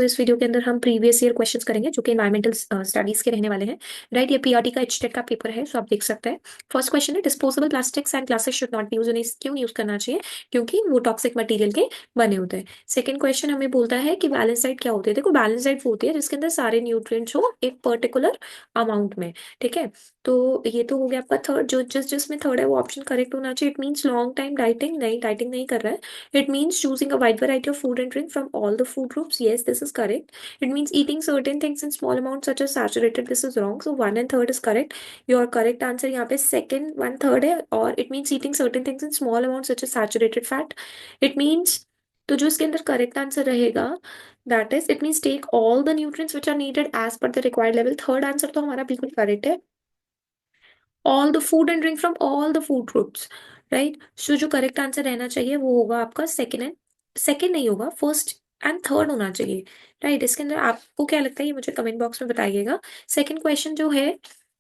तो इस वीडियो के अंदर हम प्रीवियस ईयर क्वेश्चंस करेंगे जो कि एनवायरमेंटल स्टडीज के रहने वाले हैं। राइट, ये पीआरटी का एचटेट का पेपर है, सो आप देख सकते हैं। फर्स्ट क्वेश्चन है, disposable plastics and glasses should not be use. इन्हें क्यों यूज करना चाहिए? क्योंकि वो टॉक्सिक मटेरियल के बने होते हैं। सेकंड क्वेश्चन हमें बोलता है कि बैलेंस डाइट क्या होती है। देखो, बैलेंस डाइट वो होती है जिसके अंदर सारे न्यूट्रिएंट्स हो एक पर्टिकुलर अमाउंट में। ठीक है, तो ये तो हो गया आपका थर्ड। जो जिसमें थर्ड है वो ऑप्शन करेक्ट होना चाहिए। It means long time dieting, नहीं डाइटिंग नहीं कर रहा है। It means choosing a wide variety of food and drink from all the food groups. Yes, this is correct. It means eating certain things in small amounts such as saturated. This is wrong. So one and third is correct. Your correct answer यहाँ पे second one third है. और it means eating certain things in small amounts such as saturated fat. It means, तो जो इसके अंदर correct answer रहेगा, that is it means take all the nutrients which are needed as per the required level. Third answer तो हमारा बिल्कुल correct है. All the food and drink from all the food groups. Right, so जो correct answer रहना चाहिए वो होगा आपका सेकंड एंड सेकंड नहीं होगा, फर्स्ट एंड थर्ड होना चाहिए। राइट, इसके अंदर आपको क्या लगता है ये मुझे कमेंट बॉक्स में बताइएगा। सेकंड क्वेश्चन जो है,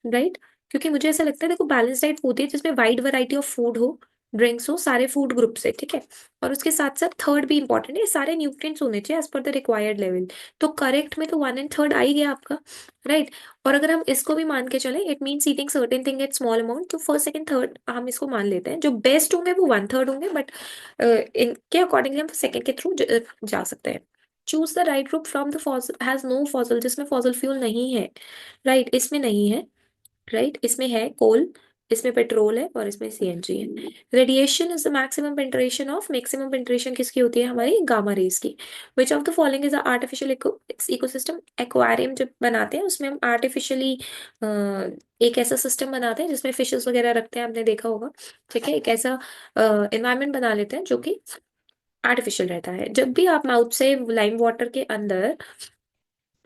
राइट, क्योंकि मुझे ऐसा लगता है, देखो बैलेंस डाइट होती है जिसमें वाइड वैरायटी ऑफ फूड हो, ड्रिंक्स हो, सारे फूड ग्रुप से। ठीक है, और उसके साथ साथ थर्ड भी इंपॉर्टेंट है, सारे न्यूट्रिएंट्स होने चाहिए as per the required level. तो करेक्ट में तो वन एंड थर्ड आ ही गया आपका। राइट, और अगर हम इसको भी मान के चले, it means eating certain thing at small amount, तो फर्स्ट सेकंड थर्ड हम इसको मान लेते हैं। जो बेस्ट होंगे वो वन थर्ड होंगे, बट इनके अकॉर्डिंगली हम सेकंड के थ्रू जा सकते हैं। Choose the right group from the fossil has no fossil, जिसमें फॉसिल फ्यूल नहीं है। राइट, इसमें नहीं है। राइट, इसमें है कोल, इसमें पेट्रोल है और इसमें सीएनजी है। Radiation is the maximum penetration of, maximum penetration किसकी होती है? हमारी गामा रेज की। विच of the following is artificial ecosystem? Aquarium जब बनाते हैं उसमें हम आर्टिफिशियली एक ऐसा सिस्टम बनाते हैं जिसमें फिशेस वगैरह रखते हैं, आपने देखा होगा। ठीक है, एक ऐसा एनवायरमेंट बना लेते हैं जो कि आर्टिफिशियल रहता है। जब भी आप माउथ से लाइम वाटर के अंदर,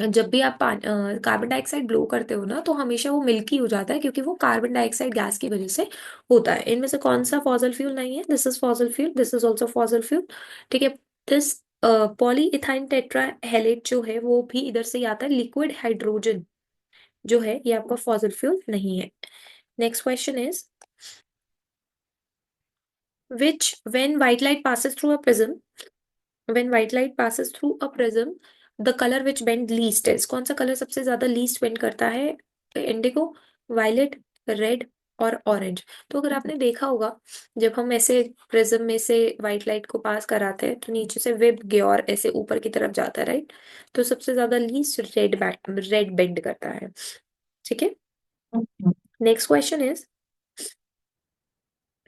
जब भी आप कार्बन डाइऑक्साइड ब्लो करते हो ना, तो हमेशा वो मिल्की हो जाता है क्योंकि वो कार्बन डाइऑक्साइड गैस की वजह से होता है। इनमें से कौन सा फॉसिल फ्यूल नहीं है? This is fossil fuel, this is also fossil fuel. ठीक है, this poly ethyne tetra Hallett जो है वो भी इधर से ही आता है। लिक्विड हाइड्रोजन जो है ये आपका फॉसिल फ्यूल नहीं है। Next question is, which when white light passes through a prism, when white light passes through a prism, the color which bend least is? कौन सा कलर सबसे ज्यादा लीस्ट बेंड करता है? इंडिगो, वायलेट, रेड और orange. तो अगर आपने देखा होगा, जब हम ऐसे प्रिज्म में से व्हाइट लाइट को पास कराते हैं तो नीचे से वेब ग्योर ऐसे ऊपर की तरफ जाता है। राइट, तो सबसे ज्यादा लीस्ट रेड बेंड करता है। ठीक है, next question is,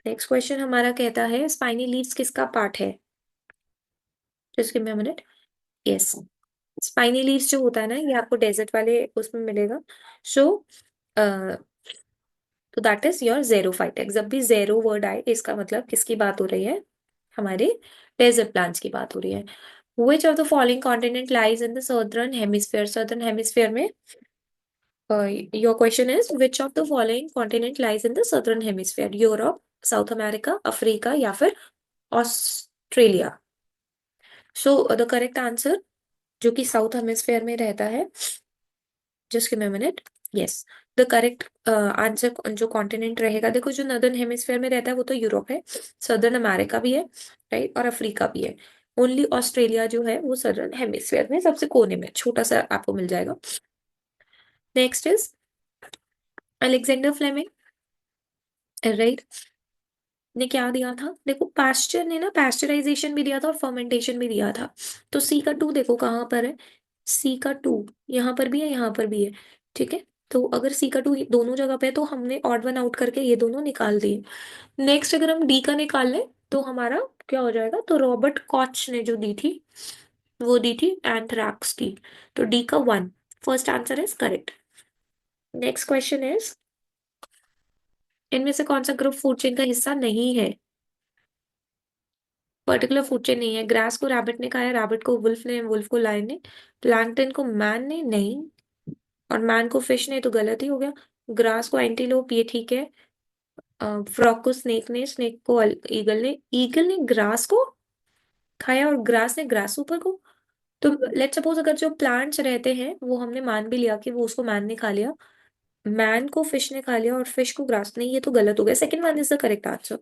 next question हमारा कहता है स्पाइनी लीव्स किसका पार्ट है? Just give me a minute. Yes, spiny leaves जो होता है ना, ये आपको डेजर्ट वाले उसमें मिलेगा। सो तो दैट इज योर जेरोफाइटेक। जब भी जेरो वर्ड आए इसका मतलब किसकी बात हो रही है? हमारे डेजर्ट प्लांट्स की बात हो रही है। Which of the following continent lies in the southern hemisphere? Southern hemisphere में, your question is which of the following continent lies in the southern hemisphere? Europe, South America, Africa या फिर Australia? So the correct answer जो कि south hemisphere में रहता है, just give me a minute. Yes, the correct answer जो continent रहेगा, देखो जो नॉर्दर्न हेमिस्फेयर में रहता है वो तो यूरोप है, सदर्न अमेरिका भी है, राइट, और अफ्रीका भी है। ओनली ऑस्ट्रेलिया जो है वो सदर्न हेमिस्फेयर में सबसे कोने में छोटा सा आपको मिल जाएगा। Next is Alexander Fleming, right, ने क्या दिया था? देखो, पास्चर ने ना पास्चराइजेशन भी दिया था और फर्मेंटेशन भी दिया था। तो सी का टू देखो कहाँ पर है। सी का टू यहाँ पर भी है, यहाँ पर भी है। ठीक है, तो अगर सी का टू दोनों जगह पे है तो हमने ऑड वन आउट करके ये दोनों निकाल दिए। नेक्स्ट अगर हम डी का निकाल लें तो हमारा क्या हो जाएगा? तो रॉबर्ट कॉच ने जो दी थी वो दी थी एंथ्रैक्स की। तो डी का one, first answer is correct. Next question is, इनमें से कौन सा ग्रुप फूड चेन का हिस्सा नहीं है? पर्टिकुलर फूड चेन नहीं है। ग्रास को रैबिट ने खाया, रैबिट को वुल्फ ने, वुल्फ को लायन ने, प्लैंकटन को मैन ने, नहीं, और मैन को फिश ने, तो गलत ही हो गया। ग्रास को एंटीलोप, ये ठीक है। फ्रॉग को स्नेक ने, स्नेक को ईगल ने, ईगल ने ग्रास को खाया और ग्रास ने ग्रास ऊपर को। तो लेट सपोज अगर जो प्लांट्स रहते हैं वो हमने मान भी लिया कि वो उसको मैन ने खा लिया, मैन को फिश ने खा लिया और फिश को ग्रास ने, ये तो गलत हो गया। Second one is the correct answer.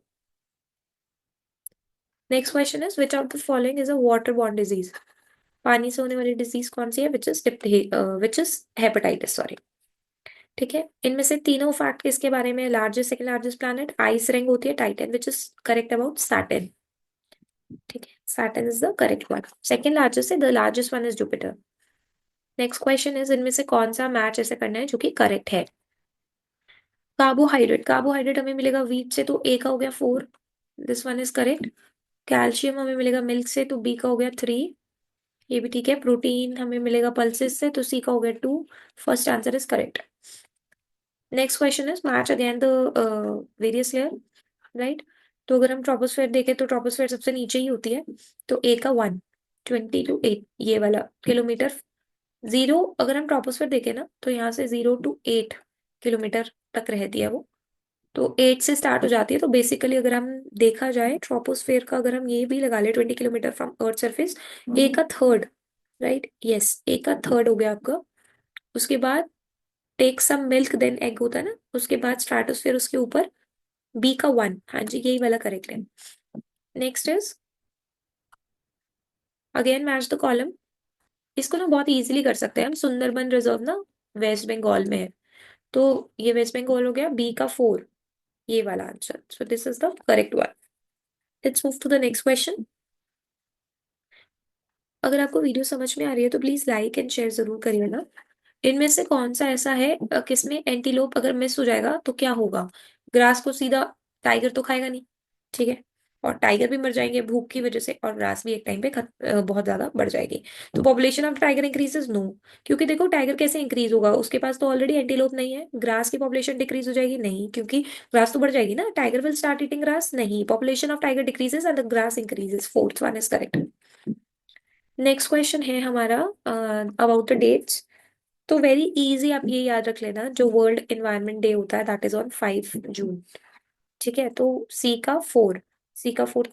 Next question is, which of the following is a water borne disease? पानी से होने वाली डिजीज कौन सी है, विच इज हेपेटाइटिस, सॉरी। ठीक है, इनमें से तीनों फैक्ट किसके बारे में, largest second largest planet, ice ring होती है Titan, which is correct about Saturn. ठीक है, Saturn is the correct one. Second largest है, the largest one is Jupiter. Next question is, इनमें से कौन सा मैच ऐसे करना है जो कि करेक्ट है। कार्बोहाइड्रेट, कार्बोहाइड्रेट हमें मिलेगा वीट से, तो ए का हो गया 4, this one is correct. Calcium हमें मिलेगा मिल्क से, तो बी का हो गया 3, ये भी ठीक है। प्रोटीन हमें मिलेगा पल्सेस से, तो सी का हो गया 2, first answer is correct. Next question is match again the various layer, right. तो अगर हम ट्रोपोस्फेयर देखें तो ट्रोपोस्फेयर सबसे नीचे ही होती है, तो ए का 1, 20 to 8 ये वाला किलोमीटर। 0 अगर हम ट्रोपोस्फेयर देखें ना, तो यहाँ से 0 to 8 किलोमीटर तक रहती है वो, तो 8 से स्टार्ट हो जाती है। तो बेसिकली अगर हम देखा जाए ट्रोपोस्फेयर का, अगर हम ये भी लगा ले 20 किलोमीटर फ्रॉम अर्थ सरफेस, ए का थर्ड, राइट, यस, ए का थर्ड हो गया आपका। उसके बाद take some milk then egg होता है ना, उसके बाद स्ट्राटोस्फेयर, उसके ऊपर बी का 1, हाँ जी यही वाला करेक्ट है। Next is again match the column. इसको ना बहुत इजीली कर सकते हैं हम, सुंदरबन रिजर्व ना वेस्ट बंगाल में है, तो ये वेस्ट बंगाल हो गया, बी का 4 ये वाला answer, so this is the correct one. Let's move to the next question. अगर आपको वीडियो समझ में आ रही है तो प्लीज लाइक एंड शेयर जरूर करिएगा। इनमें से कौन सा ऐसा है किसमें एंटीलोप अगर मिस हो जाएगा तो क्या होगा। ग्रास को सीधा टाइगर तो खाएगा नहीं, ठीक है, और टाइगर भी मर जाएंगे भूख की वजह से, और ग्रास भी एक टाइम पे बहुत ज्यादा बढ़ जाएगी। तो population of tiger increases, no. क्योंकि देखो टाइगर कैसे इंक्रीज होगा, उसके पास तो ऑलरेडी एंटीलोप नहीं है। ग्रास की पॉपुलेशन डिक्रीज हो जाएगी, नहीं, क्योंकि ग्रास तो बढ़ जाएगी ना, tiger will start eating grass, नहीं, population of tiger decreases and the grass increases, fourth one is correct. Next question है हमारा अबाउट द डेट्स। तो वेरी इजी, आप ये याद रख लेना, जो वर्ल्ड एनवायरनमेंट डे होता है दैट इज ऑन 5 जून। ठीक है, तो सी का फोर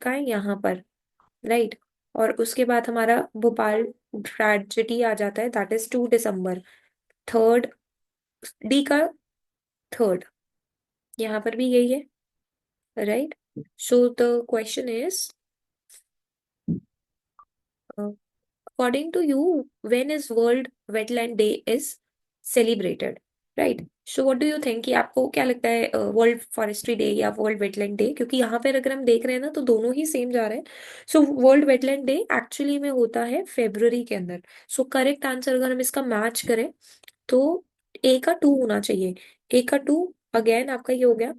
का है यहाँ पर, राइट। और उसके बाद हमारा भोपाल ट्रेजेडी आ जाता है, that is 2 December. Third, D का थर्ड, यहाँ पर भी यही है, right. So the question is, according to you, when is World Wetland Day is celebrated? Right. So what do you think कि आपको क्या लगता है, वर्ल्ड फॉरेस्ट्री डे या वर्ल्ड वेटलैंड डे, क्योंकि यहाँ पर अगर हम देख रहे हैं ना तो दोनों ही सेम जा रहे हैं। So world wetland day actually में होता है फेब्रुवरी के अंदर। सो करेक्ट आंसर अगर हम इसका मैच करें तो ए का 2 होना चाहिए। ए का 2 अगेन आपका ये हो गया।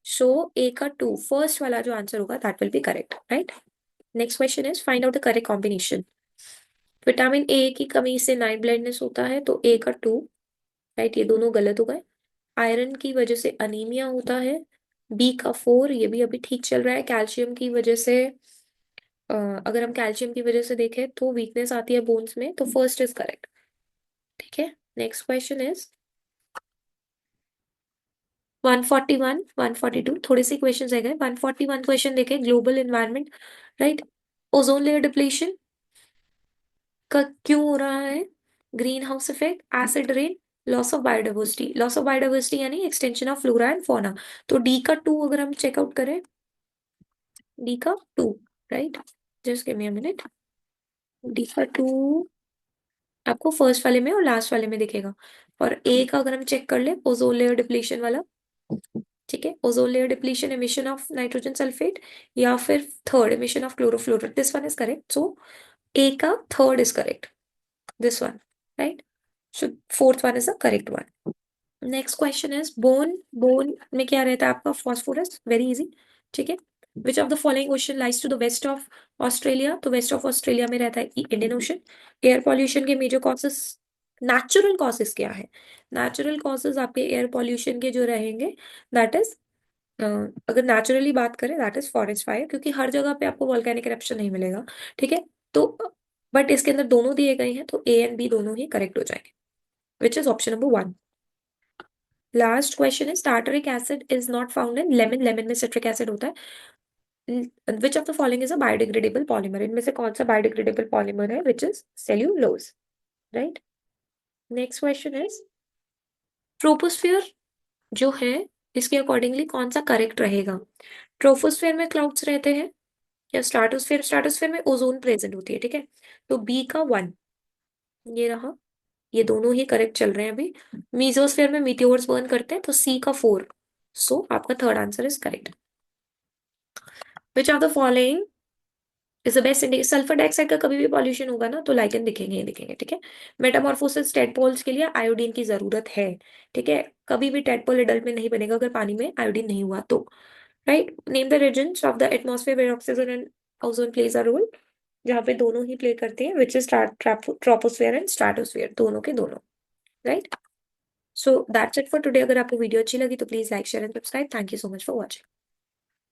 सो ए का 2 फर्स्ट वाला जो आंसर होगा that will be correct, right. Next question is find out the correct combination. Vitamin A की कमी से नाइट ब्लाइंडनेस होता है, तो ए का 2, राइट, ये दोनों गलत हो गए। आयरन की वजह से अनीमिया होता है, बी का 4, ये भी अभी ठीक चल रहा है। कैल्शियम की वजह से अगर हम कैल्शियम की वजह से देखें तो वीकनेस आती है बोन्स में, तो फर्स्ट इज करेक्ट। ठीक है, नेक्स्ट क्वेश्चन इज 141 142, थोड़े से क्वेश्चन रह गए। 141 क्वेश्चन देखे, global environment, right. Ozone layer depletion का क्यों हो रहा है, greenhouse effect, acid rain, loss of biodiversity. Loss of biodiversity यानी extension of flora and fauna. तो डी का 2 अगर हम चेकआउट करें, डी का 2, right, just give me a minute. D का 2 आपको फर्स्ट वाले में और लास्ट वाले में दिखेगा। और ए का अगर हम चेक कर ले, ओजोन लेयर डिप्लीशन वाला, ठीक है, ozone layer depletion, emission of nitrogen sulphate, या फिर third emission of chlorofluoro, this one is correct. So A का third is correct, this one, right? So fourth one is the correct one. Next question is bone, bone में क्या रहता है आपका, phosphorus, very easy, ठीक है। Which of the following ocean lies to the west of Australia, तो west of Australia में रहता है इंडियन ओशन। एयर पॉल्यूशन के मेजर कॉजेस, नेचुरल कॉजेस क्या है, नेचुरल कॉजेस आपके एयर पॉल्यूशन के जो रहेंगे दैट इज, अगर नेचुरली बात करें दैट इज फॉरेस्ट फायर, क्योंकि हर जगह पे आपको वॉल्केनिक इरप्शन नहीं मिलेगा, ठीक है। तो बट इसके अंदर दोनों दिए गए हैं, तो ए एंड बी दोनों ही करेक्ट हो जाएंगे, which is option number 1। Last question is tartaric acid is not found in lemon, lemon में सिट्रिक एसिड होता है। Which of the following is a biodegradable polymer, इनमें से कौन सा बायोडिग्रेडेबल पॉलीमर है, which is cellulose, right. Next question is troposphere जो है, इसके अकॉर्डिंगली कौन सा करेक्ट रहेगा। ट्रोपोस्फियर में क्लाउड्स रहते हैं या स्ट्राटोस्फियर, स्ट्राटोस्फियर में ओजोन प्रेजेंट होती है, ठीक है, तो बी का 1, ये रहा, ये दोनों ही करेक्ट चल रहे हैं अभी। मीजोस्फेयर में मीटियोर्स बर्न करते हैं, तो सी का 4। सो आपका third answer is correct. Which are the following is the best indicator? Sulphur dioxide का कभी भी पॉल्यूशन होगा ना तो लाइकेन दिखेंगे ही दिखेंगे, ठीक है। मेटामॉर्फोसिस टेडपोल्स के लिए आयोडीन की जरूरत है, ठीक है। कभी भी टेडपोल एडल्ट में नहीं बनेगा अगर पानी में आयोडीन नहीं हुआ तो। Right, name the regions of the atmosphere where oxygen and ozone plays a role. जहाँ पे दोनों ही प्ले करते हैं, which is troposphere and stratosphere, दोनों के दोनों। Right, so that's it for today. अगर आपको वीडियो अच्छी लगी तो please like share and subscribe. Thank you so much for watching.